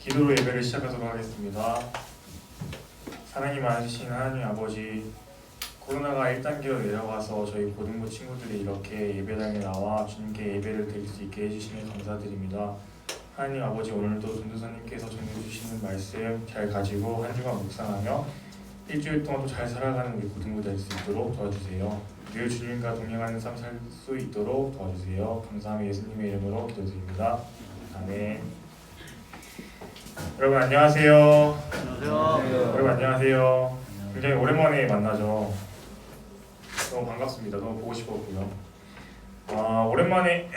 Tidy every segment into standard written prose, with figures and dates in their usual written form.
기도로 예배를 시작하도록 하겠습니다. 사랑이 많으신 하나님 아버지, 코로나가 1단계로 내려가서 저희 고등부 친구들이 이렇게 예배당에 나와 주님께 예배를 드릴 수 있게 해주시니 감사드립니다. 하나님 아버지, 오늘도 전도사님께서 전해주시는 말씀 잘 가지고 한 주간 묵상하며 일주일 동안 또 잘 살아가는 우리 고등부 될 수 있도록 도와주세요. 늘 주님과 동행하는 삶 살 수 있도록 도와주세요. 감사하며 예수님의 이름으로 기도드립니다. 아멘. 여러분 안녕하세요. 안녕하세요. 여러분 안녕하세요. 굉장히 오랜만에 만나죠. 너무 반갑습니다. 너무 보고 싶었고요. 오랜만에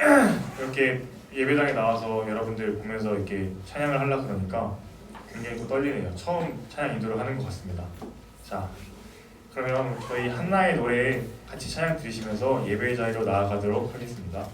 이렇게 예배당에 나와서 여러분들 보면서 이렇게 찬양을 하려고 그러니까 굉장히 또 떨리네요. 처음 찬양 인도를 하는 것 같습니다. 자, 그러면 저희 한나의 노래 같이 찬양 들으시면서 예배의 자리로 나아가도록 하겠습니다.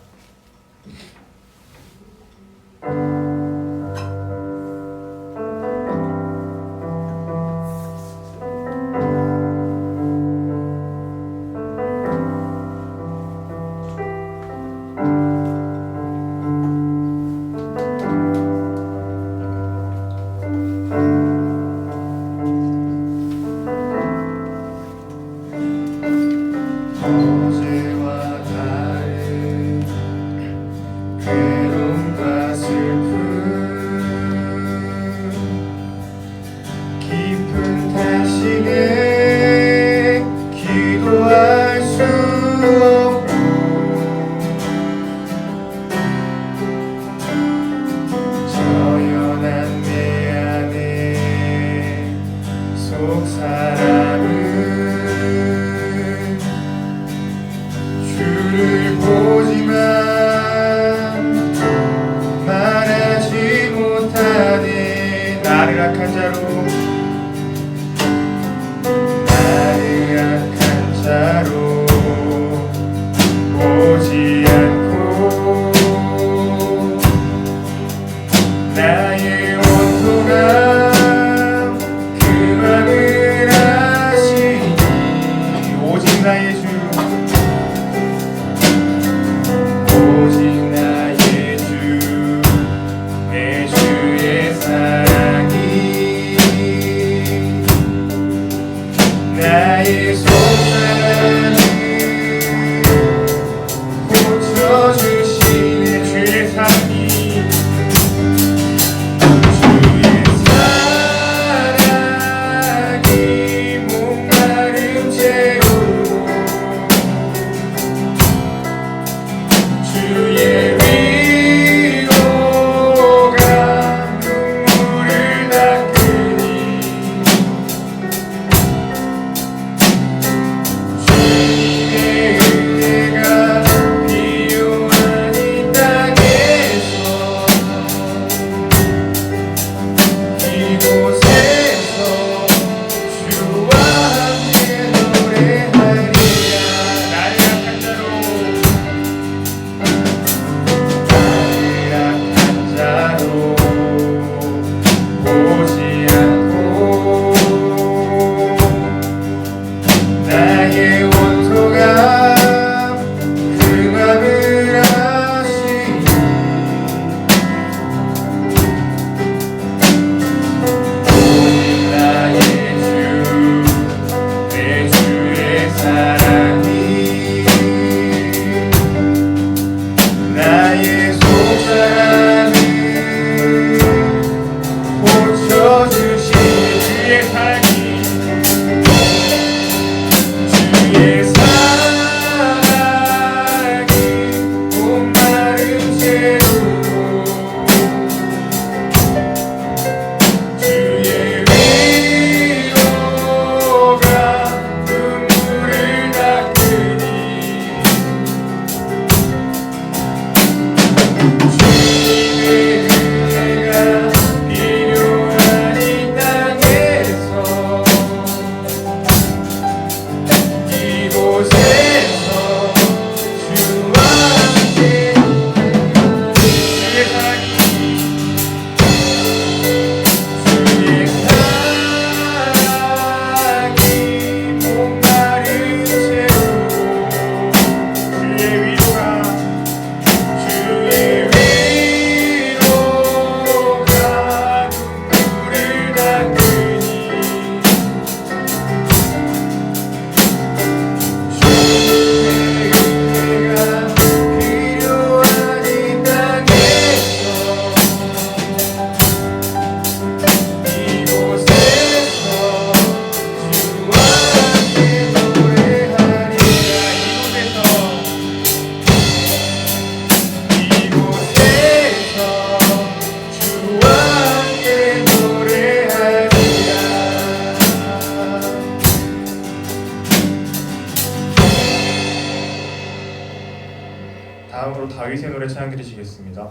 다윗의 노래 찬양 드리시겠습니다.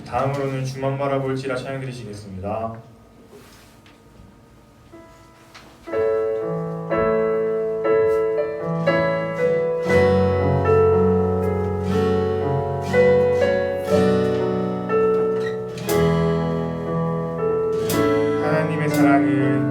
다음으로는 주만 바라볼지라 찬양 드리시겠습니다. 하나님의 사랑을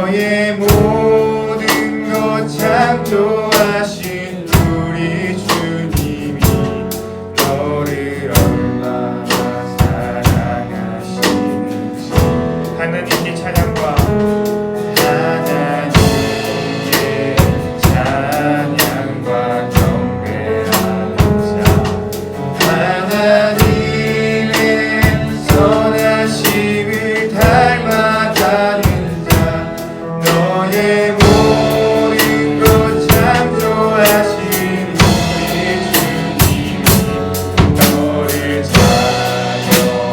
너의 모든 것 창조하신 우리 주님이 너를 얼마나 사랑하시는지 하나님께 찬양과 하나님께 찬양과 경배하는 자 하나님의 선하심을 닮아가는 자 너의 모든 것 창조하신 우리 주님이 너를 찬양하는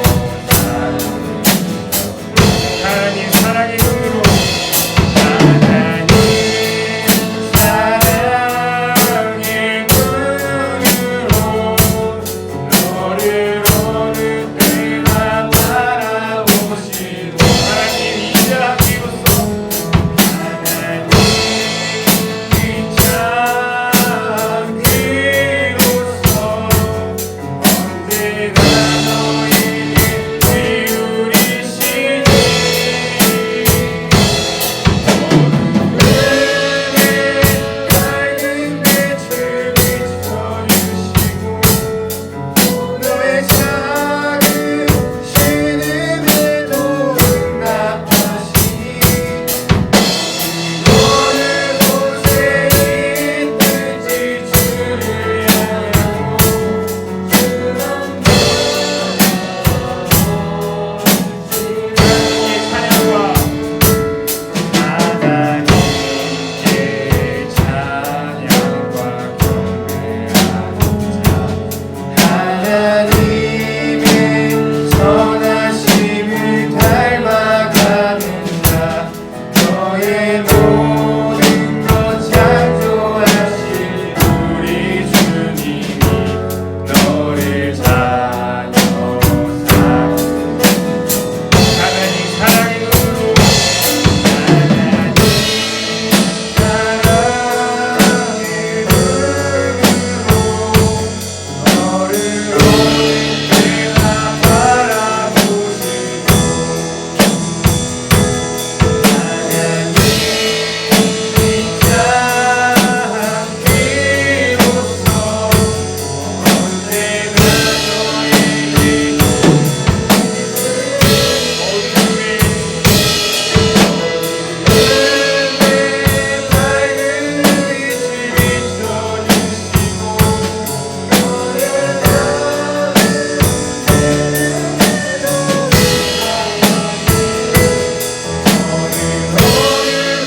하나님 사랑의 눈으로 하나님 사랑의 눈으로 너를 어느 때나 바라보시고 하나님 인자한 비로소 하나님 인자한 그로서 언제나 너에게 기울이시니 어둠에 밝은 빛을 비춰주시고 너의 작은 신음에도 응답하시니 어느 곳에 있든지 주를 향하고 주만 하나님께 찬양과 하나님께 찬양과 경배하는 자 하나님의 선하심을 닮아가는 자 너의 모든 것 창조하신 우리 주님이 너를 찬양하사 하나님 사랑의 눈으로 하나님 사랑의 눈으로 너를 어느 때나 바라보시고 하나님 인자한 비로소 언제나 너에게 어둠에 밝은 빛을 비춰주시고 어느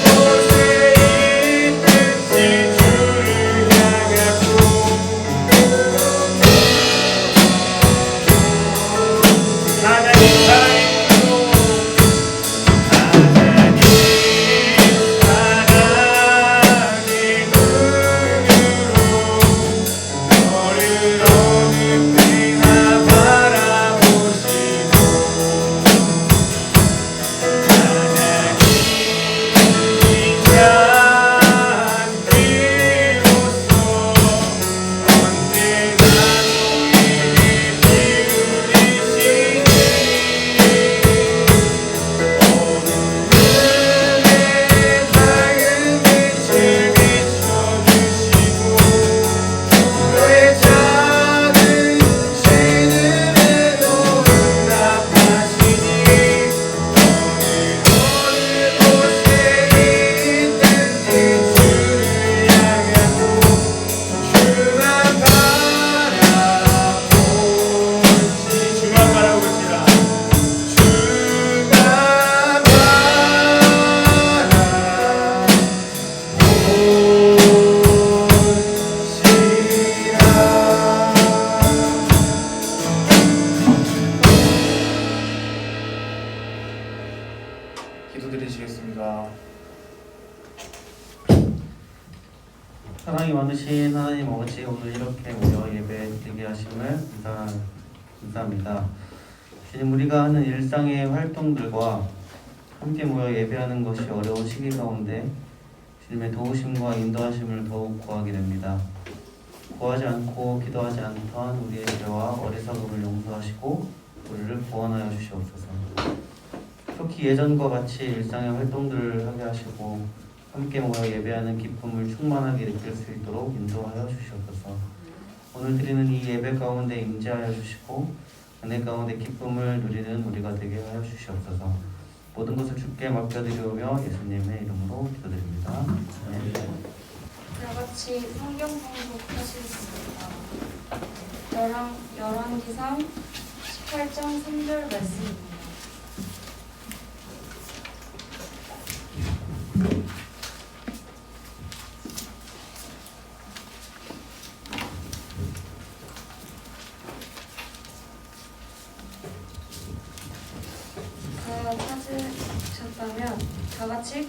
곳에 있든지 주를 향하고 하나님 사랑의 눈으로 하나님 사랑의 눈으로 너를 어느 때나 바라보시고 하나님 인자한 비로소 언제나 너에게 기울이시니 어둠에 밝은 빛을 비춰주시고 너의 작은 신음에도 응답하시니 어느 곳에 있든지 주를 향하고 주만 바라보지 주만 바라보시라 주만 기도드리시겠습니다. 사랑이 많으신 하나님 아버지, 오늘 이렇게 모여 예배 드리게 하심을 감사합니다. 주님, 우리가 하는 일상의 활동들과 함께 모여 예배하는 것이 어려운 시기 가운데 주님의 도우심과 인도하심을 더욱 구하게 됩니다. 구하지 않고 기도하지 않던 우리의 죄와 어리석음을 용서하시고 우리를 구원하여 주시옵소서. 특히 예전과 같이 일상의 활동들을 하게 하시고 함께 모여 예배하는 기쁨을 충만하게 느낄 수 있도록 인도하여 주시옵소서. 오늘 드리는 이 예배 가운데 임재하여 주시고 은혜 가운데 기쁨을 누리는 우리가 되게 하여 주시옵소서. 모든 것을 주께 맡겨드리오며 예수님의 이름으로 기도드립니다. 아멘. 다 같이 성경 봉독하시겠습니다. 열왕기상 18장 3절 말씀입니다. 다 찾으셨다면 다 같이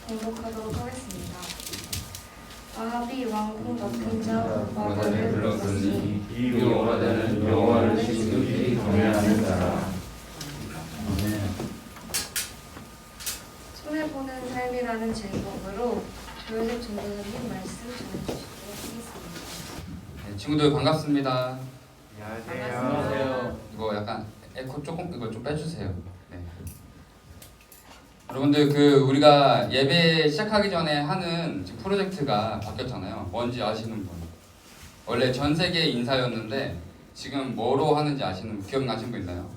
공독하도록 하겠습니다. 아합이 왕궁 높은 자 마가를 불렀으니 이 여호와는 여호와를 지극히 경외하는 자라. 아멘. 손해보는 삶이라는 제목으로 조효석 전도사님 말씀 전해주시도록 하겠습니다. 네, 친구들 반갑습니다. 안녕하세요. 이거 약간 에코 조금 이거 좀 빼주세요. 네. 여러분들 그 우리가 예배 시작하기 전에 하는 지금 프로젝트가 바뀌었잖아요. 뭔지 아시는 분? 원래 전 세계 인사였는데 지금 뭐로 하는지 아시는 분? 기억나시는 분 있나요?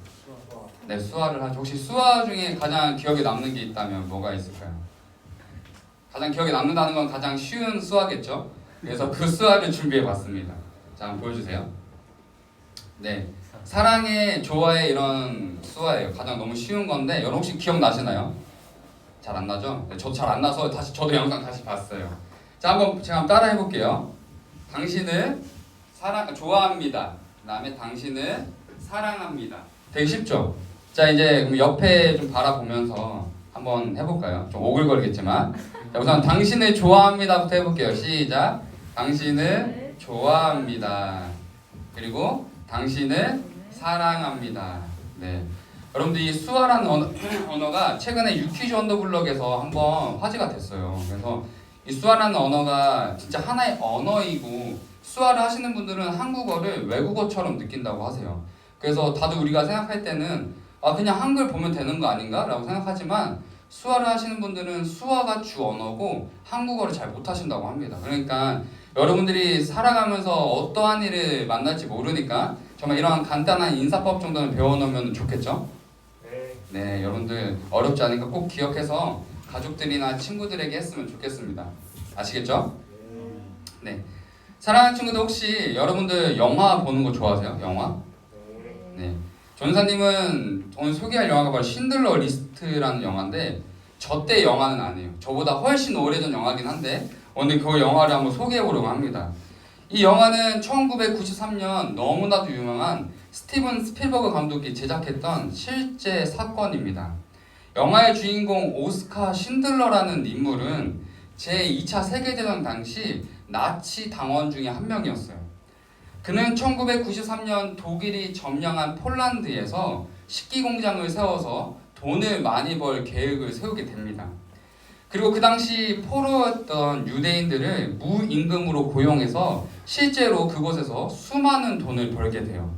네, 수화를 하죠. 혹시 수화 중에 가장 기억에 남는 게 있다면 뭐가 있을까요? 가장 기억에 남는다는 건 가장 쉬운 수화겠죠? 그래서 그 수화를 준비해봤습니다. 자, 한번 보여주세요. 네, 사랑의 조화의 이런 수화예요. 가장 너무 쉬운 건데 여러분 혹시 기억나시나요? 잘 안 나죠? 네, 저도 잘 안 나서 다시 저도 영상 다시 봤어요. 자, 한번 제가 한번 따라 해볼게요. 당신을 좋아합니다. 그 다음에 당신을 사랑합니다. 되게 쉽죠? 자, 이제 그럼 옆에 좀 바라보면서 한번 해볼까요? 좀 오글거리겠지만 자, 우선 당신을 좋아합니다부터 해볼게요. 시작. 당신을 좋아합니다. 그리고 당신을 사랑합니다. 네. 여러분들 이 수아라는 언어가 최근에 유퀴즈 언더블럭에서 한번 화제가 됐어요. 그래서 이 수아라는 언어가 진짜 하나의 언어이고 수아를 하시는 분들은 한국어를 외국어처럼 느낀다고 하세요. 그래서 다들 우리가 생각할 때는 그냥 한글 보면 되는 거 아닌가? 라고 생각하지만 수아를 하시는 분들은 수아가 주 언어고 한국어를 잘 못하신다고 합니다. 그러니까 여러분들이 살아가면서 어떠한 일을 만날지 모르니까 정말 이런 간단한 인사법 정도는 배워놓으면 좋겠죠? 네, 여러분들 어렵지 않으니까 꼭 기억해서 가족들이나 친구들에게 했으면 좋겠습니다. 아시겠죠? 네. 사랑하는 친구들 혹시 여러분들 영화 보는 거 좋아하세요? 영화? 네. 전사님은 오늘 소개할 영화가 바로 신들러 리스트라는 영화인데 저 때 영화는 아니에요. 저보다 훨씬 오래전 영화긴 한데 오늘 그 영화를 한번 소개해보려고 합니다. 이 영화는 1993년 너무나도 유명한 스티븐 스필버그 감독이 제작했던 실제 사건입니다. 영화의 주인공 오스카 신들러라는 인물은 제2차 세계대전 당시 나치 당원 중에 한 명이었어요. 그는 1993년 독일이 점령한 폴란드에서 식기 공장을 세워서 돈을 많이 벌 계획을 세우게 됩니다. 그리고 그 당시 포로였던 유대인들을 무임금으로 고용해서 실제로 그곳에서 수많은 돈을 벌게 돼요.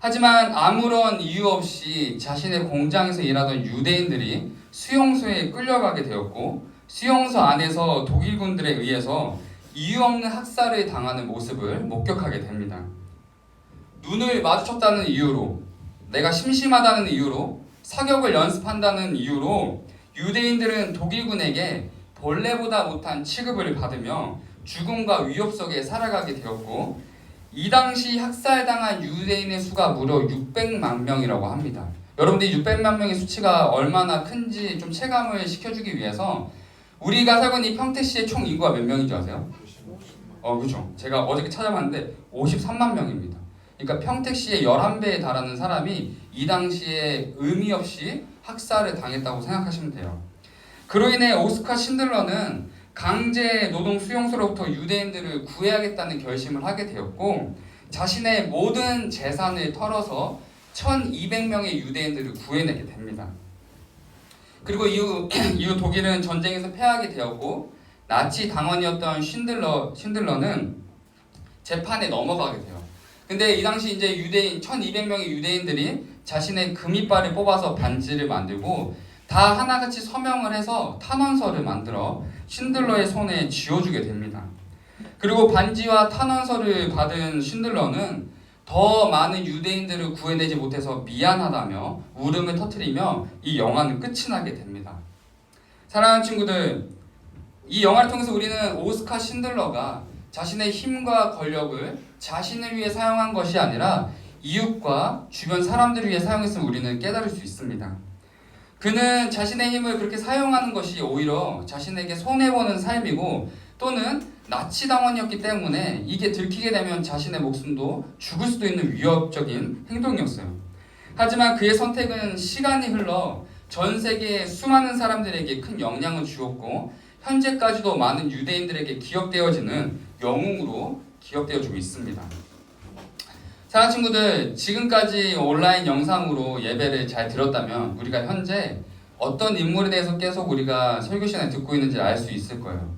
하지만 아무런 이유 없이 자신의 공장에서 일하던 유대인들이 수용소에 끌려가게 되었고 수용소 안에서 독일군들에 의해서 이유 없는 학살을 당하는 모습을 목격하게 됩니다. 눈을 마주쳤다는 이유로, 내가 심심하다는 이유로, 사격을 연습한다는 이유로 유대인들은 독일군에게 벌레보다 못한 취급을 받으며 죽음과 위협 속에 살아가게 되었고 이 당시 학살당한 유대인의 수가 무려 600만 명이라고 합니다. 여러분들이 600만 명의 수치가 얼마나 큰지 좀 체감을 시켜주기 위해서 우리가 살고 있는 이 평택시의 총 인구가 몇 명인지 아세요? 그렇죠. 제가 어저께 찾아봤는데 53만 명입니다. 그러니까 평택시의 11배에 달하는 사람이 이 당시에 의미 없이 학살을 당했다고 생각하시면 돼요. 그로 인해 오스카 신들러는 강제 노동 수용소로부터 유대인들을 구해야겠다는 결심을 하게 되었고 자신의 모든 재산을 털어서 1200명의 유대인들을 구해내게 됩니다. 그리고 이후 독일은 전쟁에서 패하게 되었고 나치 당원이었던 신들러는 재판에 넘어가게 돼요. 근데 이 당시 이제 1200명의 유대인들이 자신의 금이빨을 뽑아서 반지를 만들고 다 하나같이 서명을 해서 탄원서를 만들어 신들러의 손에 쥐어주게 됩니다. 그리고 반지와 탄원서를 받은 신들러는 더 많은 유대인들을 구해내지 못해서 미안하다며 울음을 터뜨리며 이 영화는 끝이 나게 됩니다. 사랑하는 친구들, 이 영화를 통해서 우리는 오스카 신들러가 자신의 힘과 권력을 자신을 위해 사용한 것이 아니라 이웃과 주변 사람들을 위해 사용했음을 우리는 깨달을 수 있습니다. 그는 자신의 힘을 그렇게 사용하는 것이 오히려 자신에게 손해보는 삶이고 또는 나치당원이었기 때문에 이게 들키게 되면 자신의 목숨도 죽을 수도 있는 위협적인 행동이었어요. 하지만 그의 선택은 시간이 흘러 전 세계의 수많은 사람들에게 큰 영향을 주었고 현재까지도 많은 유대인들에게 기억되어지는 영웅으로 기억되어지고 있습니다. 사랑하는 친구들, 지금까지 온라인 영상으로 예배를 잘 들었다면 우리가 현재 어떤 인물에 대해서 계속 우리가 설교 시간에 듣고 있는지 알 수 있을 거예요.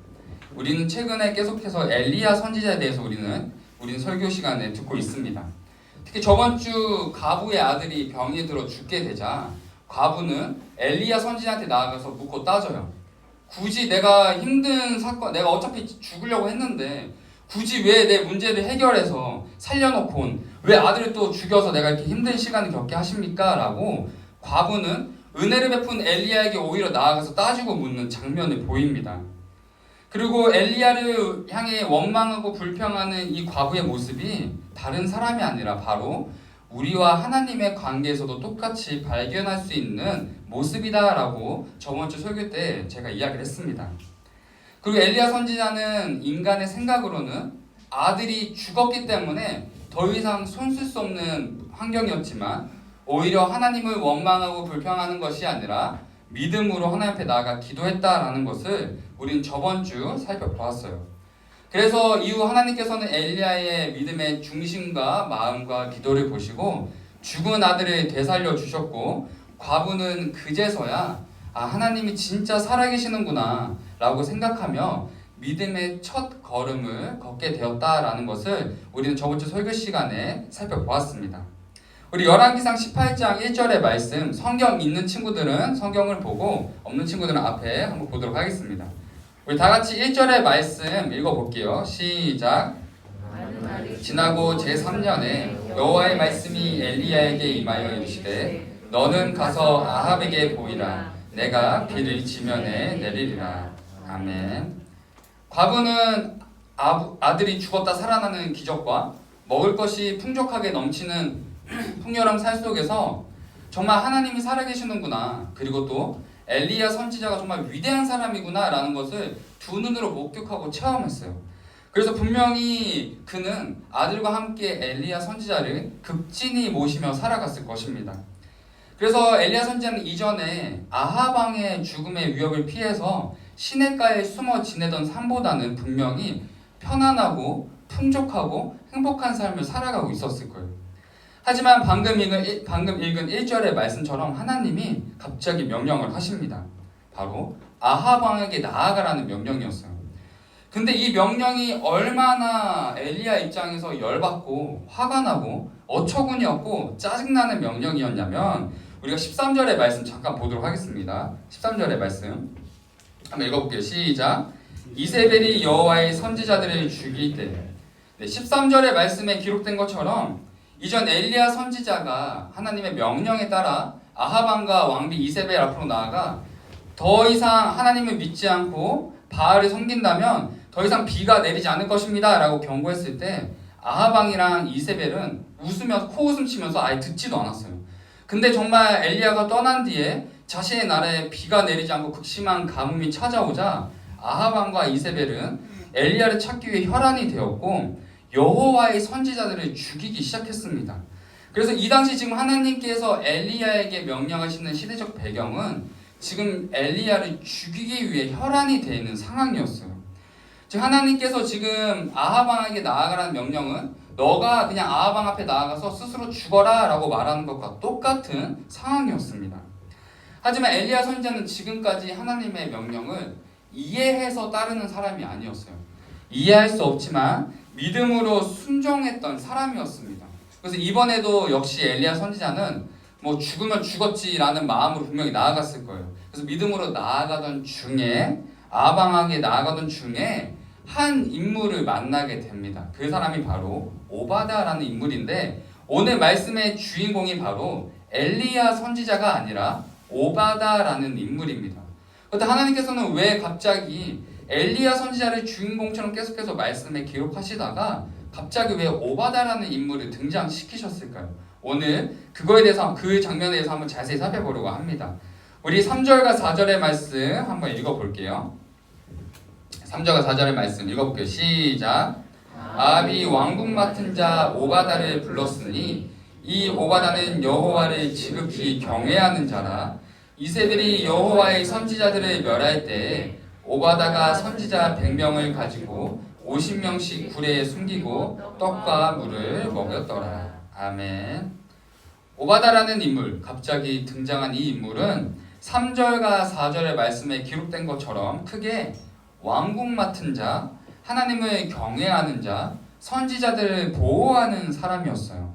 우리는 최근에 계속해서 엘리야 선지자에 대해서 우리는 설교 시간에 듣고 있습니다. 특히 저번 주 과부의 아들이 병이 들어 죽게 되자 과부는 엘리야 선지자한테 나아가서 묻고 따져요. 굳이 내가 힘든 사건, 내가 어차피 죽으려고 했는데 굳이 왜 내 문제를 해결해서 살려놓고 왜 아들을 또 죽여서 내가 이렇게 힘든 시간을 겪게 하십니까? 라고 과부는 은혜를 베푼 엘리야에게 오히려 나아가서 따지고 묻는 장면을 보입니다. 그리고 엘리야를 향해 원망하고 불평하는 이 과부의 모습이 다른 사람이 아니라 바로 우리와 하나님의 관계에서도 똑같이 발견할 수 있는 모습이다라고 저번 주 설교 때 제가 이야기를 했습니다. 그리고 엘리야 선지자는 인간의 생각으로는 아들이 죽었기 때문에 더 이상 손쓸 수 없는 환경이었지만 오히려 하나님을 원망하고 불평하는 것이 아니라 믿음으로 하나님 앞에 나아가 기도했다라는 것을 우리는 저번 주 살펴보았어요. 그래서 이후 하나님께서는 엘리야의 믿음의 중심과 마음과 기도를 보시고 죽은 아들을 되살려 주셨고 과부는 그제서야 하나님이 진짜 살아계시는구나 라고 생각하며 믿음의 첫 걸음을 걷게 되었다라는 것을 우리는 저번 주 설교 시간에 살펴보았습니다. 우리 열왕기상 18장 1절의 말씀, 성경 있는 친구들은 성경을 보고 없는 친구들은 앞에 한번 보도록 하겠습니다. 우리 다 같이 1절의 말씀 읽어볼게요. 시작. 지나고 제3년에 여호와의 말씀이 엘리야에게 임하여 이르시되 너는 가서 아합에게 보이라. 내가 비를 지면에 내리리라. 아멘. 과부는 아들이 죽었다 살아나는 기적과 먹을 것이 풍족하게 넘치는 풍요로운 살 속에서 정말 하나님이 살아계시는구나, 그리고 또 엘리야 선지자가 정말 위대한 사람이구나 라는 것을 두 눈으로 목격하고 체험했어요. 그래서 분명히 그는 아들과 함께 엘리야 선지자를 극진히 모시며 살아갔을 것입니다. 그래서 엘리야 선지자는 이전에 아합 왕의 죽음의 위협을 피해서 시냇가에 숨어 지내던 삶보다는 분명히 편안하고 풍족하고 행복한 삶을 살아가고 있었을 거예요. 하지만 방금 읽은 1절의 말씀처럼 하나님이 갑자기 명령을 하십니다. 바로 아합 왕에게 나아가라는 명령이었어요. 근데 이 명령이 얼마나 엘리야 입장에서 열받고 화가 나고 어처구니없고 짜증나는 명령이었냐면 우리가 13절의 말씀 잠깐 보도록 하겠습니다. 13절의 말씀 한번 읽어볼게요. 시작. 이세벨이 여호와의 선지자들을 죽일 때, 13절의 말씀에 기록된 것처럼 이전 엘리야 선지자가 하나님의 명령에 따라 아합 왕과 왕비 이세벨 앞으로 나아가 더 이상 하나님을 믿지 않고 바알을 섬긴다면 더 이상 비가 내리지 않을 것입니다 라고 경고했을 때 아합 왕이랑 이세벨은 웃으면서 코웃음 치면서 아예 듣지도 않았어요. 근데 정말 엘리야가 떠난 뒤에 자신의 나라에 비가 내리지 않고 극심한 가뭄이 찾아오자 아합 왕과 이세벨은 엘리야를 찾기 위해 혈안이 되었고 여호와의 선지자들을 죽이기 시작했습니다. 그래서 이 당시 지금 하나님께서 엘리야에게 명령하시는 시대적 배경은 지금 엘리야를 죽이기 위해 혈안이 되어 있는 상황이었어요. 즉 하나님께서 지금 아합 왕에게 나아가라는 명령은 너가 그냥 아합 왕 앞에 나아가서 스스로 죽어라 라고 말하는 것과 똑같은 상황이었습니다. 하지만 엘리야 선지자는 지금까지 하나님의 명령을 이해해서 따르는 사람이 아니었어요. 이해할 수 없지만 믿음으로 순종했던 사람이었습니다. 그래서 이번에도 역시 엘리야 선지자는 뭐 죽으면 죽었지라는 마음으로 분명히 나아갔을 거예요. 그래서 믿음으로 나아가던 중에 아방하게 나아가던 중에 한 인물을 만나게 됩니다. 그 사람이 바로 오바다라는 인물인데 오늘 말씀의 주인공이 바로 엘리야 선지자가 아니라 오바다라는 인물입니다. 그런데 하나님께서는 왜 갑자기 엘리야 선지자를 주인공처럼 계속해서 말씀에 기록하시다가 갑자기 왜 오바다라는 인물을 등장시키셨을까요? 오늘 그거에 대해서 그 장면에 대해서 한번 자세히 살펴보려고 합니다. 우리 3절과 4절의 말씀 한번 읽어볼게요. 3절과 4절의 말씀 읽어볼게요. 시작. 아합이 왕궁 맡은 자 오바다를 불렀으니 이 오바다는 여호와를 지극히 경외하는 자라. 이세벨이 여호와의 선지자들을 멸할 때 오바다가 선지자 100명을 가지고 50명씩 굴에 숨기고 떡과 물을 먹였더라. 아멘. 오바다라는 인물, 갑자기 등장한 이 인물은 3절과 4절의 말씀에 기록된 것처럼 크게 왕궁 맡은 자, 하나님을 경외하는 자, 선지자들을 보호하는 사람이었어요.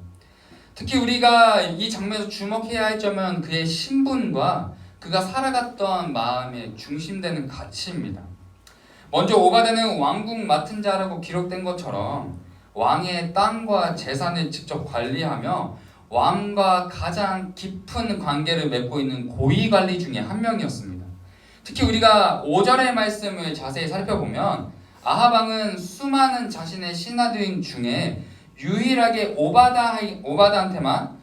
특히 우리가 이 장면에서 주목해야 할 점은 그의 신분과 그가 살아갔던 마음에 중심되는 가치입니다. 먼저 오바다는 왕궁 맡은 자라고 기록된 것처럼 왕의 땅과 재산을 직접 관리하며 왕과 가장 깊은 관계를 맺고 있는 고위관리 중에 한 명이었습니다. 특히 우리가 5절의 말씀을 자세히 살펴보면 아합 왕은 수많은 자신의 신하들 중에 유일하게 오바다한테만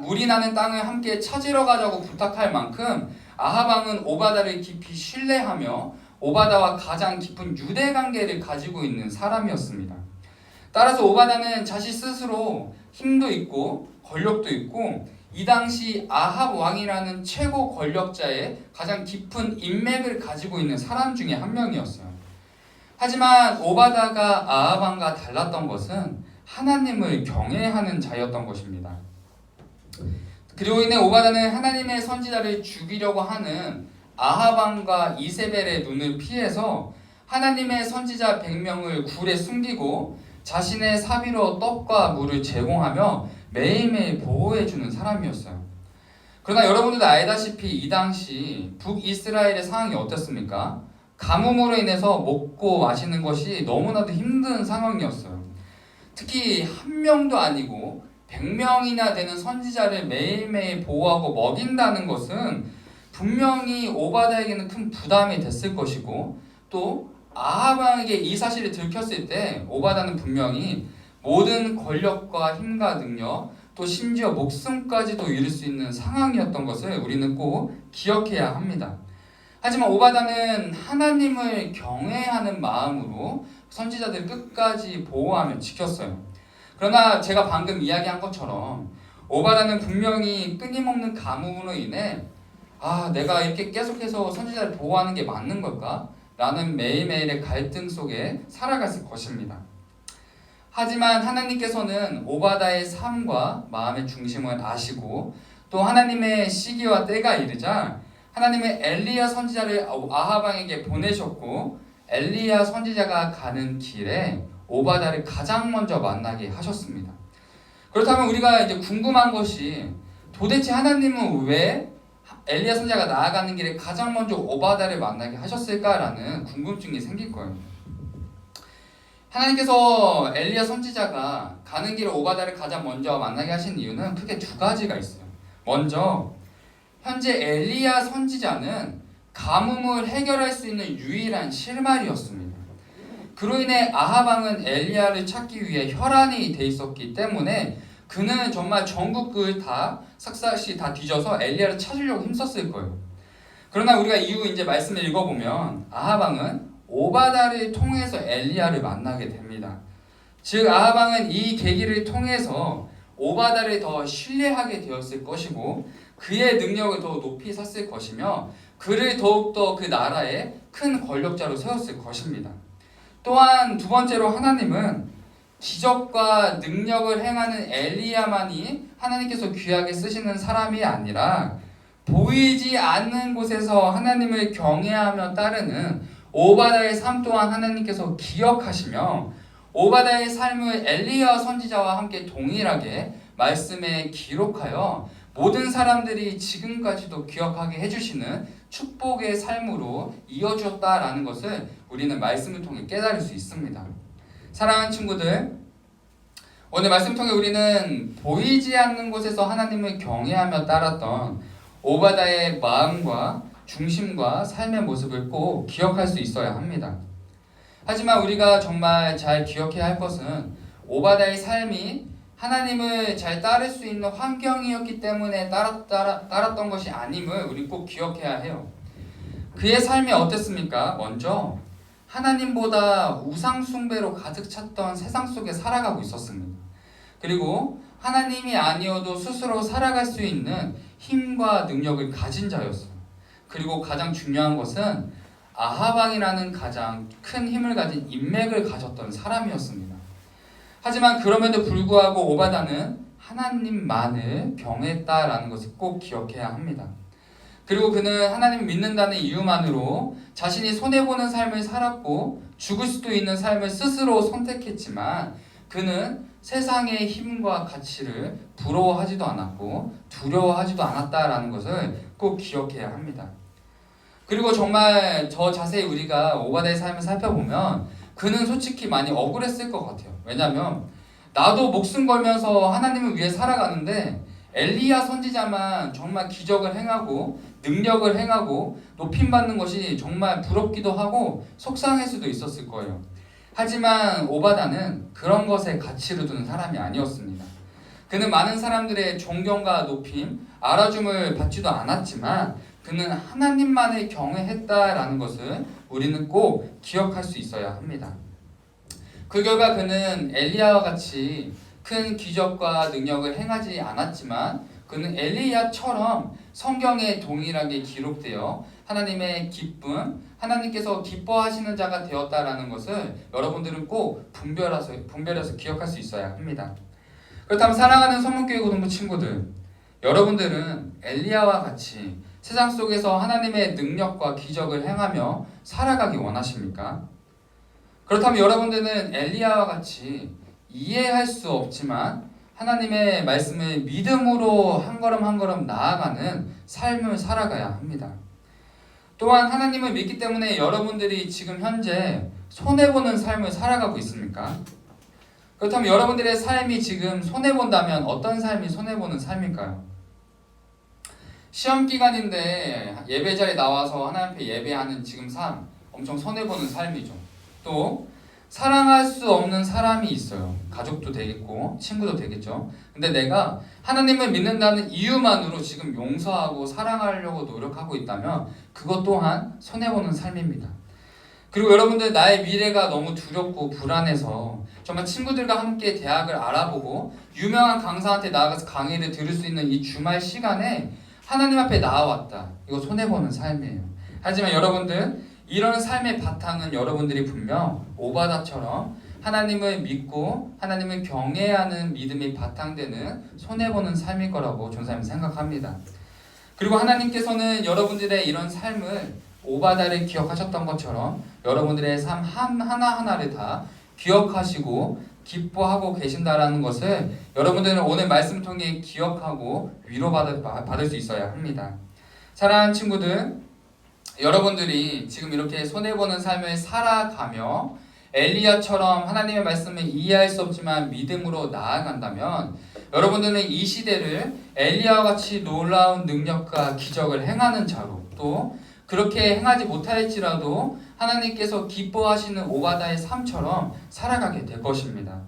물이 나는 땅을 함께 찾으러 가자고 부탁할 만큼 아합 왕은 오바다를 깊이 신뢰하며 오바다와 가장 깊은 유대 관계를 가지고 있는 사람이었습니다. 따라서 오바다는 자신 스스로 힘도 있고 권력도 있고 이 당시 아합 왕이라는 최고 권력자의 가장 깊은 인맥을 가지고 있는 사람 중에 한 명이었어요. 하지만 오바다가 아합 왕과 달랐던 것은 하나님을 경외하는 자였던 것입니다. 그리고 이내 오바다는 하나님의 선지자를 죽이려고 하는 아합 왕과 이세벨의 눈을 피해서 하나님의 선지자 100명을 굴에 숨기고 자신의 사비로 떡과 물을 제공하며 매일매일 보호해주는 사람이었어요. 그러나 여러분들도 알다시피 이 당시 북이스라엘의 상황이 어땠습니까? 가뭄으로 인해서 먹고 마시는 것이 너무나도 힘든 상황이었어요. 특히 한 명도 아니고 100명이나 되는 선지자를 매일매일 보호하고 먹인다는 것은 분명히 오바다에게는 큰 부담이 됐을 것이고 또 아합 왕에게 이 사실을 들켰을 때 오바다는 분명히 모든 권력과 힘과 능력 또 심지어 목숨까지도 잃을 수 있는 상황이었던 것을 우리는 꼭 기억해야 합니다. 하지만 오바다는 하나님을 경외하는 마음으로 선지자들을 끝까지 보호하며 지켰어요. 그러나 제가 방금 이야기한 것처럼 오바다는 분명히 끊임없는 가뭄으로 인해 내가 이렇게 계속해서 선지자를 보호하는 게 맞는 걸까? 라는 매일매일의 갈등 속에 살아갔을 것입니다. 하지만 하나님께서는 오바다의 삶과 마음의 중심을 아시고 또 하나님의 시기와 때가 이르자 하나님의 엘리야 선지자를 아합 왕에게 보내셨고 엘리야 선지자가 가는 길에 오바다를 가장 먼저 만나게 하셨습니다. 그렇다면 우리가 이제 궁금한 것이 도대체 하나님은 왜 엘리야 선지자가 나아가는 길에 가장 먼저 오바다를 만나게 하셨을까라는 궁금증이 생길 거예요. 하나님께서 엘리야 선지자가 가는 길에 오바다를 가장 먼저 만나게 하신 이유는 크게 두 가지가 있어요. 먼저 현재 엘리야 선지자는 가뭄을 해결할 수 있는 유일한 실마리였습니다. 그로 인해 아합 왕은 엘리야를 찾기 위해 혈안이 돼 있었기 때문에 그는 정말 전국을 다 샅샅이 다 뒤져서 엘리야를 찾으려고 힘썼을 거예요. 그러나 우리가 이후 이제 말씀을 읽어보면 아합 왕은 오바다를 통해서 엘리야를 만나게 됩니다. 즉 아합 왕은 이 계기를 통해서 오바다를 더 신뢰하게 되었을 것이고 그의 능력을 더 높이 샀을 것이며 그를 더욱더 그 나라의 큰 권력자로 세웠을 것입니다. 또한 두 번째로 하나님은 기적과 능력을 행하는 엘리야만이 하나님께서 귀하게 쓰시는 사람이 아니라 보이지 않는 곳에서 하나님을 경외하며 따르는 오바다의 삶 또한 하나님께서 기억하시며 오바다의 삶을 엘리야 선지자와 함께 동일하게 말씀에 기록하여 모든 사람들이 지금까지도 기억하게 해주시는 축복의 삶으로 이어주었다라는 것을 우리는 말씀을 통해 깨달을 수 있습니다. 사랑하는 친구들, 오늘 말씀 통해 우리는 보이지 않는 곳에서 하나님을 경외하며 따랐던 오바다의 마음과 중심과 삶의 모습을 꼭 기억할 수 있어야 합니다. 하지만 우리가 정말 잘 기억해야 할 것은 오바다의 삶이 하나님을 잘 따를 수 있는 환경이었기 때문에 따랐던 것이 아님을 우리 꼭 기억해야 해요. 그의 삶이 어땠습니까? 먼저 하나님보다 우상 숭배로 가득 찼던 세상 속에 살아가고 있었습니다. 그리고 하나님이 아니어도 스스로 살아갈 수 있는 힘과 능력을 가진 자였어요. 그리고 가장 중요한 것은 아하방이라는 가장 큰 힘을 가진 인맥을 가졌던 사람이었습니다. 하지만 그럼에도 불구하고 오바다는 하나님만을 경외했다라는 것을 꼭 기억해야 합니다. 그리고 그는 하나님을 믿는다는 이유만으로 자신이 손해보는 삶을 살았고 죽을 수도 있는 삶을 스스로 선택했지만 그는 세상의 힘과 가치를 부러워하지도 않았고 두려워하지도 않았다라는 것을 꼭 기억해야 합니다. 그리고 정말 더 자세히 우리가 오바다의 삶을 살펴보면 그는 솔직히 많이 억울했을 것 같아요. 왜냐하면 나도 목숨 걸면서 하나님을 위해 살아가는데 엘리야 선지자만 정말 기적을 행하고 능력을 행하고 높임받는 것이 정말 부럽기도 하고 속상할 수도 있었을 거예요. 하지만 오바다는 그런 것에 가치를 두는 사람이 아니었습니다. 그는 많은 사람들의 존경과 높임, 알아줌을 받지도 않았지만 그는 하나님만을 경외했다라는 것을 우리는 꼭 기억할 수 있어야 합니다. 그 결과 그는 엘리야와 같이 큰 기적과 능력을 행하지 않았지만 그는 엘리야처럼 성경에 동일하게 기록되어 하나님의 기쁨, 하나님께서 기뻐하시는 자가 되었다라는 것을 여러분들은 꼭 분별해서 기억할 수 있어야 합니다. 그렇다면 사랑하는 성문교회 고등부 친구들, 여러분들은 엘리야와 같이 세상 속에서 하나님의 능력과 기적을 행하며 살아가기 원하십니까? 그렇다면 여러분들은 엘리야와 같이 이해할 수 없지만 하나님의 말씀을 믿음으로 한 걸음 한 걸음 나아가는 삶을 살아가야 합니다. 또한 하나님을 믿기 때문에 여러분들이 지금 현재 손해보는 삶을 살아가고 있습니까? 그렇다면 여러분들의 삶이 지금 손해본다면 어떤 삶이 손해보는 삶일까요? 시험 기간인데 예배 자리에 나와서 하나님 앞에 예배하는 지금 삶 엄청 손해보는 삶이죠. 또 사랑할 수 없는 사람이 있어요. 가족도 되겠고 친구도 되겠죠. 근데 내가 하나님을 믿는다는 이유만으로 지금 용서하고 사랑하려고 노력하고 있다면 그것 또한 손해보는 삶입니다. 그리고 여러분들 나의 미래가 너무 두렵고 불안해서 정말 친구들과 함께 대학을 알아보고 유명한 강사한테 나아가서 강의를 들을 수 있는 이 주말 시간에 하나님 앞에 나아왔다. 이거 손해보는 삶이에요. 하지만 여러분들 이런 삶의 바탕은 여러분들이 분명 오바다처럼 하나님을 믿고 하나님을 경외하는 믿음이 바탕되는 손해보는 삶일 거라고 전사님 생각합니다. 그리고 하나님께서는 여러분들의 이런 삶을 오바다를 기억하셨던 것처럼 여러분들의 삶 하나하나를 다 기억하시고 기뻐하고 계신다라는 것을 여러분들은 오늘 말씀 통해 기억하고 위로받을 수 있어야 합니다. 사랑하는 친구들, 여러분들이 지금 이렇게 손해보는 삶을 살아가며 엘리야처럼 하나님의 말씀을 이해할 수 없지만 믿음으로 나아간다면 여러분들은 이 시대를 엘리야와 같이 놀라운 능력과 기적을 행하는 자로 또 그렇게 행하지 못할지라도 하나님께서 기뻐하시는 오바다의 삶처럼 살아가게 될 것입니다.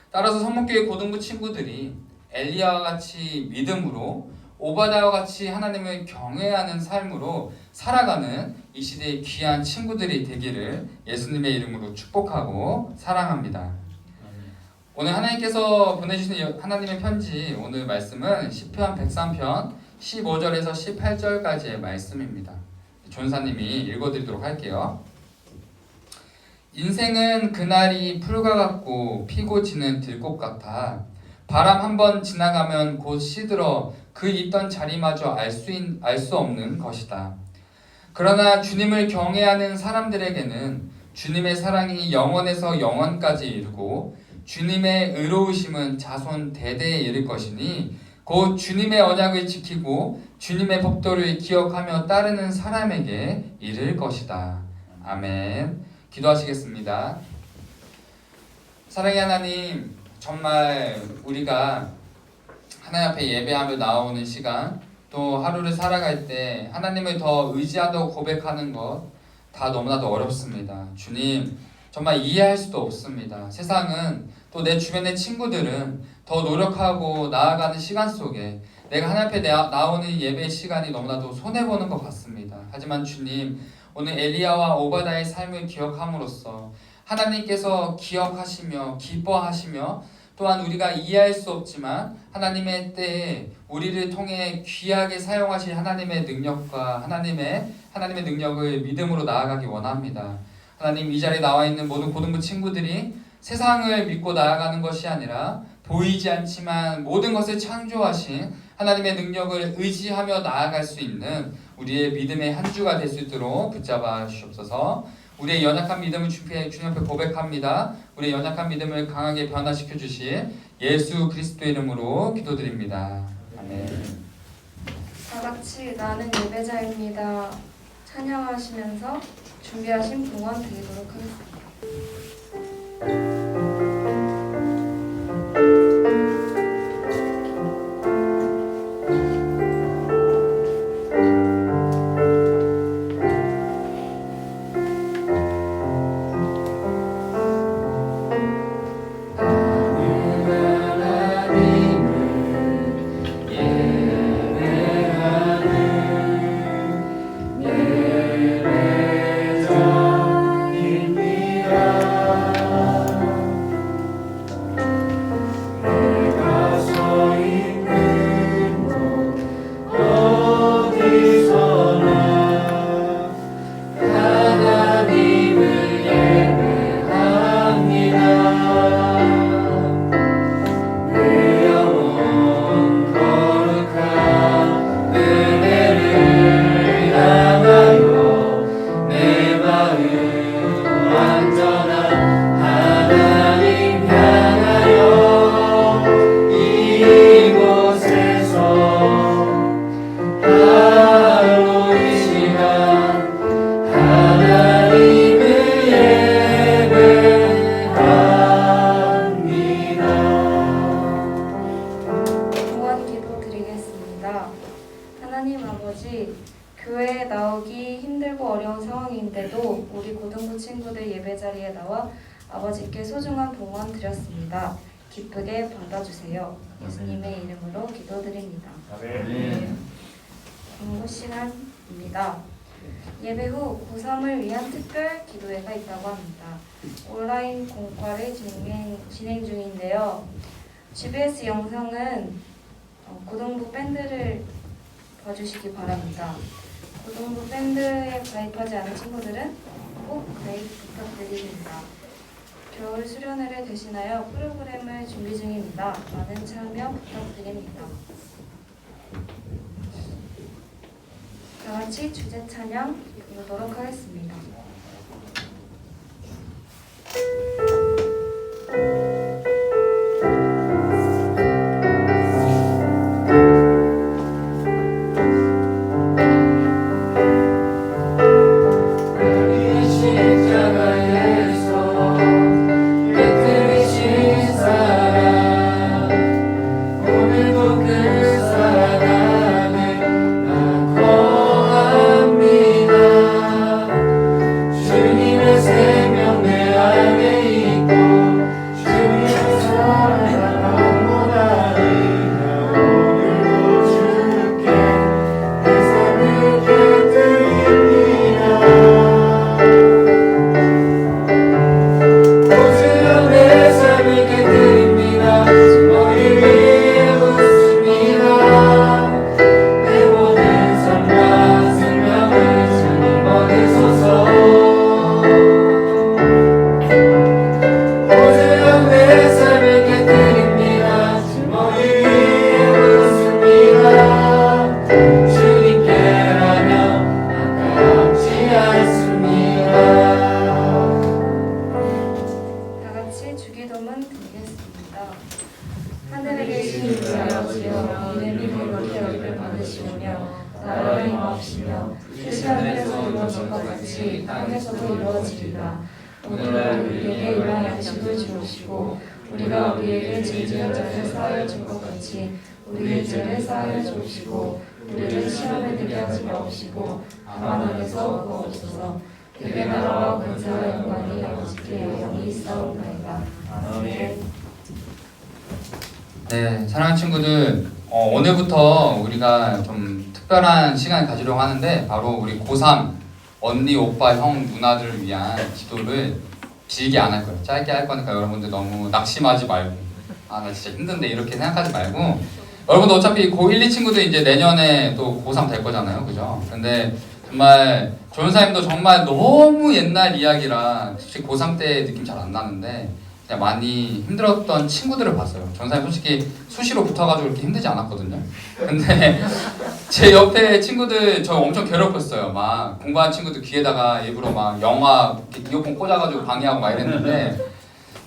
따라서 성문교회 고등부 친구들이 엘리야와 같이 믿음으로 오바다와 같이 하나님을 경외하는 삶으로 살아가는 이 시대의 귀한 친구들이 되기를 예수님의 이름으로 축복하고 사랑합니다. 오늘 하나님께서 보내주신 하나님의 편지, 오늘 말씀은 시편 103편 15절에서 18절까지의 말씀입니다. 전사님이 읽어드리도록 할게요. 인생은 그날이 풀과 같고 피고 지는 들꽃 같아 바람 한번 지나가면 곧 시들어 그 있던 자리마저 알 수 없는 것이다. 그러나 주님을 경외하는 사람들에게는 주님의 사랑이 영원에서 영원까지 이르고 주님의 의로우심은 자손 대대에 이를 것이니 곧 주님의 언약을 지키고 주님의 법도를 기억하며 따르는 사람에게 이를 것이다. 아멘. 기도하시겠습니다. 사랑의 하나님, 정말 우리가 하나님 앞에 예배하며 나오는 시간, 또 하루를 살아갈 때 하나님을 더 의지한다고 고백하는 것 다 너무나도 어렵습니다. 주님, 정말 이해할 수도 없습니다. 세상은 또 내 주변의 친구들은 더 노력하고 나아가는 시간 속에 내가 하나님 앞에 나오는 예배 시간이 너무나도 손해보는 것 같습니다. 하지만 주님, 오늘 엘리야와 오바다의 삶을 기억함으로써 하나님께서 기억하시며 기뻐하시며 또한 우리가 이해할 수 없지만 하나님의 때에 우리를 통해 귀하게 사용하실 하나님의 능력과 하나님의 능력을 믿음으로 나아가기 원합니다. 하나님, 이 자리에 나와 있는 모든 고등부 친구들이 세상을 믿고 나아가는 것이 아니라 보이지 않지만 모든 것을 창조하신 하나님의 능력을 의지하며 나아갈 수 있는 우리의 믿음의 한 주가 될 수 있도록 붙잡아 주시옵소서. 우리의 연약한 믿음을 주님 앞에 고백합니다. 우리의 연약한 믿음을 강하게 변화시켜 주실 예수 그리스도의 이름으로 기도드립니다. 아멘. 다 같이 나는 예배자입니다. 찬양하시면서 준비하신 봉헌 드리도록 하겠습니다. 하나님 아버지, 교회에 나오기 힘들고 어려운 상황인데도 우리 고등부 친구들 예배 자리에 나와 아버지께 소중한 봉헌 드렸습니다. 기쁘게 받아주세요. 예수님의 이름으로 기도드립니다. 아멘. 공부 시간입니다. 예배 후 고3을 위한 특별 기도회가 있다고 합니다. 온라인 공과를 진행 중인데요. GBS 영상은 고등부 밴드를 봐주시기 바랍니다. 고등부 밴드에 가입하지 않은 친구들은 꼭 가입 부탁드립니다. 겨울 수련회를 대신하여 프로그램을 준비 중입니다. 많은 참여 부탁드립니다. 다 같이 주제 찬양 부르도록 하겠습니다. 하늘에 계신 우리 아버지여, 이름이 거룩히 여김을 받으시오며 나라가 임하옵시며 뜻이 하늘에서 이루어진 것 같이 땅에서도 이루어지리라. 오늘날 우리에게 일용할 양식을 주옵시고 우리가 우리에게 죄 지은 자를 사하여 준 것 같이 우리의 죄를 사하여 주옵시고 우리를 시험에 들게 하지 마옵시고 다만 악에서 구하옵소서. 그의 나라와 권세와 영광이 아버지께 영원히 있사옵나이다. 아멘. 네, 사랑하는 친구들, 오늘부터 우리가 좀 특별한 시간을 가지려고 하는데 바로 우리 고3 언니, 오빠, 형, 누나들을 위한 기도를 길게 안 할 거예요. 짧게 할 거니까 여러분들 너무 낙심하지 말고 나 진짜 힘든데 이렇게 생각하지 말고 여러분도 어차피 고1, 2 친구들 이제 내년에 또 고3 될 거잖아요. 그죠? 근데 정말 조연사님도 정말 너무 옛날 이야기라 솔직히 고3 때 느낌 잘 안 나는데 그냥 많이 힘들었던 친구들을 봤어요. 조연사님 솔직히 수시로 붙어가지고 그렇게 힘들지 않았거든요. 근데 제 옆에 친구들 저 엄청 괴롭혔어요. 막 공부하는 친구들 귀에다가 일부러 막 영화 이어폰 꽂아가지고 방해하고 막 이랬는데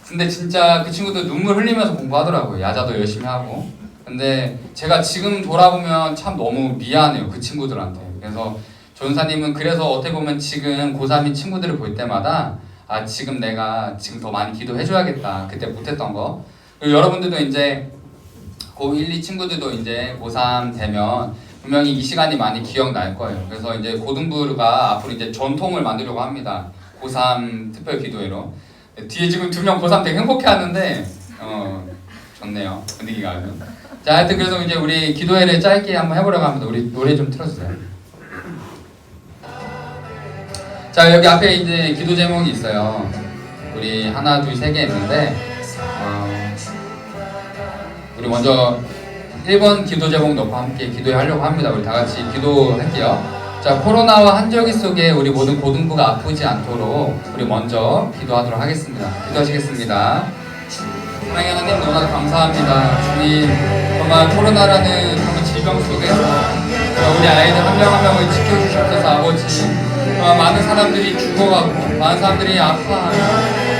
근데 진짜 그 친구들 눈물 흘리면서 공부하더라고요. 야자도 열심히 하고. 근데 제가 지금 돌아보면 참 너무 미안해요. 그 친구들한테. 그래서 조연사님은 그래서 어떻게 보면 지금 고3인 친구들을 볼 때마다 지금 내가 지금 더 많이 기도해줘야겠다. 그때 못했던 거. 그리고 여러분들도 이제 고1, 2 친구들도 이제 고3 되면 분명히 이 시간이 많이 기억날 거예요. 그래서 이제 고등부가 앞으로 이제 전통을 만들려고 합니다. 고3 특별 기도회로. 뒤에 지금 2명 고3 되게 행복해 하는데, 좋네요. 분위기가 아주. 자, 하여튼 그래서 이제 우리 기도회를 짧게 한번 해보려고 합니다. 우리 노래 좀 틀어주세요. 자, 여기 앞에 이제 기도 제목이 있어요. 우리 하나, 둘, 세 개 있는데, 우리 먼저 1번 기도 제목 놓고 함께 기도하려고 합니다. 우리 다 같이 기도할게요. 자, 코로나와 한절기 속에 우리 모든 고등부가 아프지 않도록 우리 먼저 기도하도록 하겠습니다. 기도하시겠습니다. 사랑의 하나님, 너무나 감사합니다. 주님, 정말 코로나라는 정말 질병 속에서 우리 아이들 한 명 한 명을 지켜주셔서 아버지, 정말 많은 사람들이 죽어가고 많은 사람들이 아파하고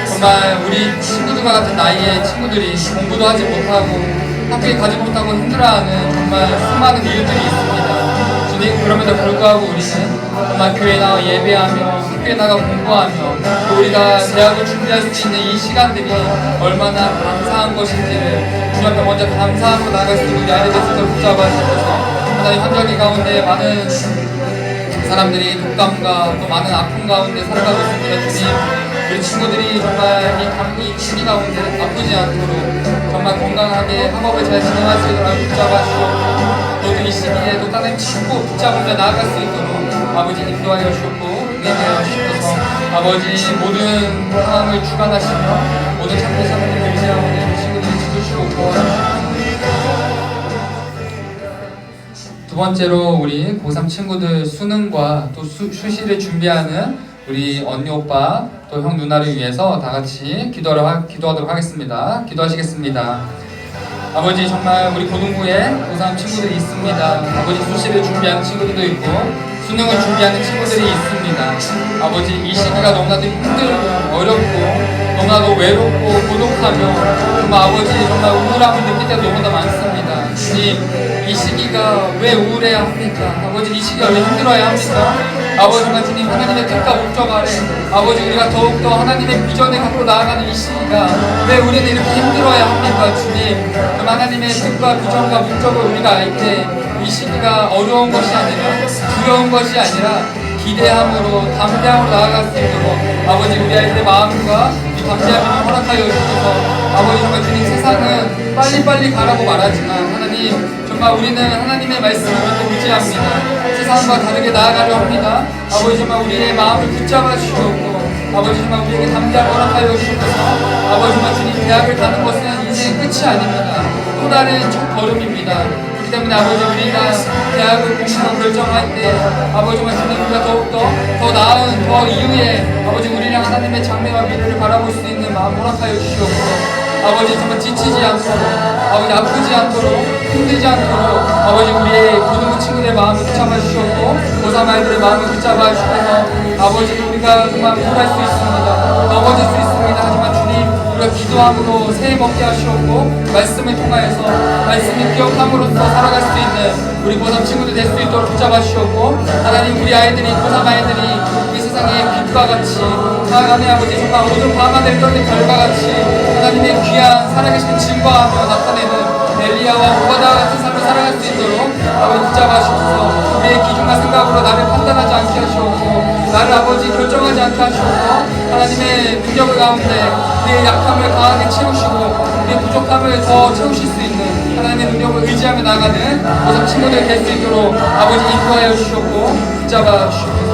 정말 우리 친구들과 같은 나이의 친구들이 공부도 하지 못하고 학교에 가지 못하고 힘들어하는 정말 수많은 이유들이 있습니다. 주님, 그럼에도 불구하고 우리는 정말 교회에 나와 예배하며 학교에 나가 공부하며 또 우리가 대학을 준비할 수 있는 이 시간들이 얼마나 감사한 것인지를 주님 앞에 먼저 감사하고 나갈 수 있는 우리 아이들 스스로 붙잡아 주셔서 하나님 한절기 가운데 많은 사람들이 독감과 또 많은 아픔 가운데 살아가고 있습니다. 주님, 우리 친구들이 정말 이 시기 가운데 아프지 않도록 정말 건강하게 학업을 잘 진행할 수 있도록 붙잡아 주시고 또이 시기에 또 다른 친구 붙잡으며 나아갈 수 있도록 아버지 인도하여 주셨고 은혜하여 주셔서 아버지 모든 상황을 주관하시며 모든 참된 사람들을 의지하고 우리 친구들이 지도시고 구원하시고 두 번째로 우리 고3 친구들 수능과 또 수시를 준비하는 우리 언니 오빠 또 형 누나를 위해서 다 같이 기도하도록 하겠습니다. 기도하시겠습니다. 아버지, 정말 우리 고등부에 고3 친구들이 있습니다. 아버지, 수시를 준비하는 친구들도 있고 수능을 준비하는 친구들이 있습니다. 아버지, 이 시기가 너무나도 힘들고 어렵고 너무나도 외롭고 고독하며 정말 아버지 정말 우울함을 느낄 때도 너무나 많습니다. 주님, 이 시기가 왜 우울해야 합니까? 아버지, 이 시기가 왜 힘들어야 합니까? 아버지, 정말 주님, 하나님의 뜻과 목적 아래 아버지 우리가 더욱더 하나님의 비전을 갖고 나아가는 이 시기가 왜 우리는 이렇게 힘들어야 합니까? 주님, 정말 하나님의 뜻과 비전과 목적을 우리가 알 때 이 시기가 어려운 것이 아니라 두려운 것이 아니라 기대함으로 담대함으로 나아갈 수 있도록 아버지 우리 아이들의 마음과 이 담대함을 허락하여 주셔서 아버지 정말 주님, 세상은 빨리빨리 가라고 말하지만 하나님 정말 우리는 하나님의 말씀을 또 의지합니다. 세상과 다르게 나아가려 합니다. 아버지 정말 우리의 마음을 붙잡아 주시옵고 아버지 정말 우리에게 담대함을 허락하여 주셔서 아버지 정말 주님, 대학을 가는 것은 인생의 끝이 아닙니다. 또 다른 첫 걸음입니다. 그렇기 때문에 아버지 우리가 대학을 공부하고 결정할 때 아버지 정말 주님, 우리가 더욱더 더 나은 더 이후에 아버지 우리랑 하나님의 장래와 미래를 바라볼 수 있는 마음 허락하여 주시옵고 아버지 정말 지치지 않도록 아버지 아프지 않도록 힘들지 않도록 아버지 우리의 고등부 친구들의 마음을 붙잡아 주셨고 고3 아이들의 마음을 붙잡아 주셔서 아버지 우리가 정말 우울할 수 있습니다. 넘어질 수 있습니다. 하지만 주님, 우리가 기도함으로 새해 먹게 하시옵고 말씀을 통하여서 말씀을 기억함으로써 살아갈 수 있는 우리 고3 친구들 될 수 있도록 붙잡아 주셨고 하나님, 우리 아이들이 고3 아이들이 이 세상 세상의 빛과 같이 하나님의 아버지 정말 어두운 밤하늘 떨린 별과 같이 하나님의 귀한 살아계신 증거하며 나타내는 엘리야와 오바다와 같은 삶을 살아갈 수 있도록 아버지 붙잡아 주셔서 우리의 기준과 생각으로 나를 판단하지 않게 하시옵고 나를 아버지 결정하지 않게 하시옵고 하나님의 능력을 가운데 우리의 약함을 강하게 채우시고 우리의 부족함을 더 채우실 수 있는 하나님의 능력을 의지하며 나가는 고3 친구들 될 수 있도록 아버지 인도하여 주시옵고 붙잡아 주시옵소서.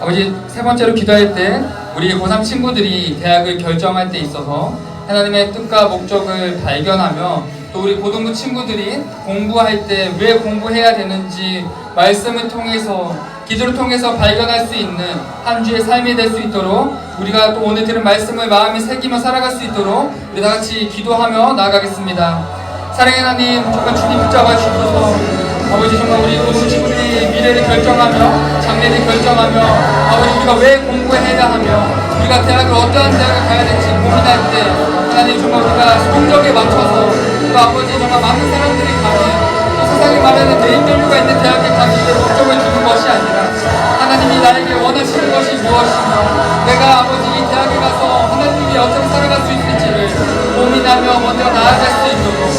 아버지 세 번째로 기도할 때 우리 고3 친구들이 대학을 결정할 때 있어서 하나님의 뜻과 목적을 발견하며 또 우리 고등부 친구들이 공부할 때 왜 공부해야 되는지 말씀을 통해서 기도를 통해서 발견할 수 있는 한 주의 삶이 될 수 있도록 우리가 또 오늘 들은 말씀을 마음에 새기며 살아갈 수 있도록 우리 다 같이 기도하며 나아가겠습니다. 사랑의 하나님 정말 주님 붙잡아 주셔서 아버지 정말 우리 고등부 친구들이 미래를 결정하며 장래를 결정하며 아버지 우리가 왜 공부해야 하며 우리가 대학을 어떠한 대학을 가야 될지 고민할 때 하나님 정말 우리가 성적에 맞춰서 또 아버지 정말 많은 사람들이 가는 또 세상에 말하는 네임밸류가 있는 대학에 가기 위해 목적을 두는 것이 아니라 하나님이 나에게 원하시는 것이 무엇이며 내가 아버지 이 대학에 가서 하나님이 어떻게 살아갈 수 있을지를 고민하며 먼저 나아갈 수 있도록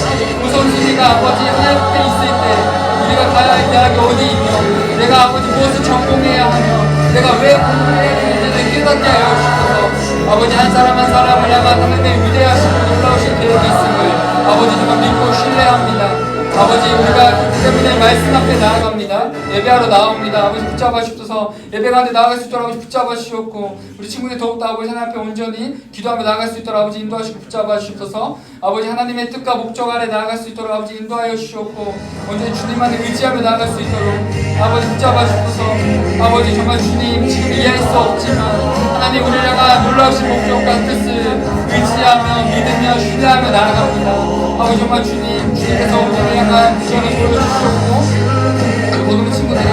우선순위가 아버지 하나님께 있을 때 우리가 가야 할 대학이 어디 있며 내가 아버지 무엇을 전공해야 하며 내가 왜 공부해야 되는지를 깨닫게 하여 주셔서 아버지 한 사람 한 사람을 향한 하나님의 위대하시고 놀라우신 계획이 있음을 아버지 정말 믿고 신뢰합니다. 아버지 우리가 그렇기 때문에 말씀 앞에 나아갑니다. 예배하러 나옵니다. 아버지 붙잡아 주셔서 예배 가운데 나아갈 수 있도록 아버지 붙잡아 주시옵고 우리 친구들 더욱더 아버지 하나님 앞에 온전히 기도하며 나아갈 수 있도록 아버지 인도하시고 붙잡아 주셔서 아버지 하나님의 뜻과 목적 아래 나아갈 수 있도록 아버지 인도하여 주시옵고 온전히 주님만을 의지하며 나아갈 수 있도록 아버지 붙잡아 주셔서 아버지 정말 주님 지금 이해할 수 없지만 하나님 우리를 향한 놀라우신 목적과 뜻을 의지하며 믿으며 신뢰하며 나아갑니다. 아버지 정말 주님께서 우리를 향한 비전을 보여주시옵고 모든 친구들이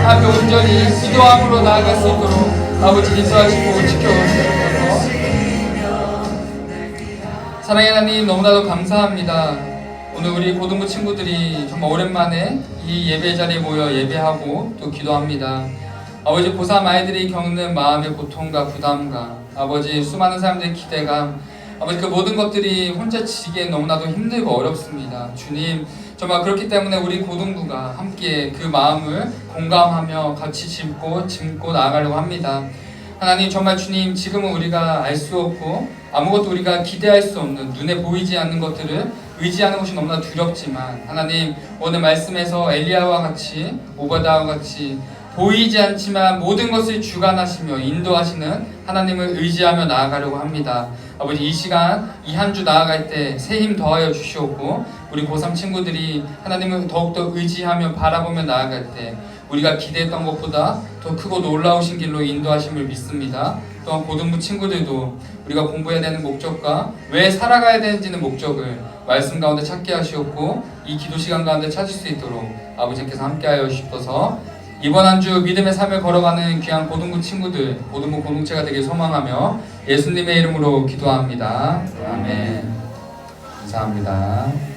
앞에 온전히 기도함으로 나아갈 수 있도록 아버지 인도하시고 지켜주시옵소서. 사랑의 하나님 너무나도 감사합니다. 오늘 우리 고등부 친구들이 정말 오랜만에 이 예배 자리에 모여 예배하고 또 기도합니다. 아버지 고3 아이들이 겪는 마음의 고통과 부담과 아버지 수많은 사람들의 기대감 아버지 그 모든 것들이 혼자 지기엔 너무나도 힘들고 어렵습니다. 주님 정말 그렇기 때문에 우리 고등부가 함께 그 마음을 공감하며 같이 짚고 나아가려고 합니다. 하나님 정말 주님 지금은 우리가 알 수 없고 아무것도 우리가 기대할 수 없는 눈에 보이지 않는 것들을 의지하는 것이 너무나 두렵지만 하나님 오늘 말씀에서 엘리야와 같이 오바다와 같이 보이지 않지만 모든 것을 주관하시며 인도하시는 하나님을 의지하며 나아가려고 합니다. 아버지 이 시간 이 한 주 나아갈 때 새 힘 더하여 주시옵고 우리 고3 친구들이 하나님을 더욱더 의지하며 바라보며 나아갈 때 우리가 기대했던 것보다 더 크고 놀라우신 길로 인도하심을 믿습니다. 또한 고등부 친구들도 우리가 공부해야 되는 목적과 왜 살아가야 되는지는 목적을 말씀 가운데 찾게 하시옵고 이 기도 시간 가운데 찾을 수 있도록 아버지께서 함께하여 주셔서 이번 한 주 믿음의 삶을 걸어가는 귀한 고등부 친구들, 고등부 공동체가 되길 소망하며 예수님의 이름으로 기도합니다. 아멘. 감사합니다.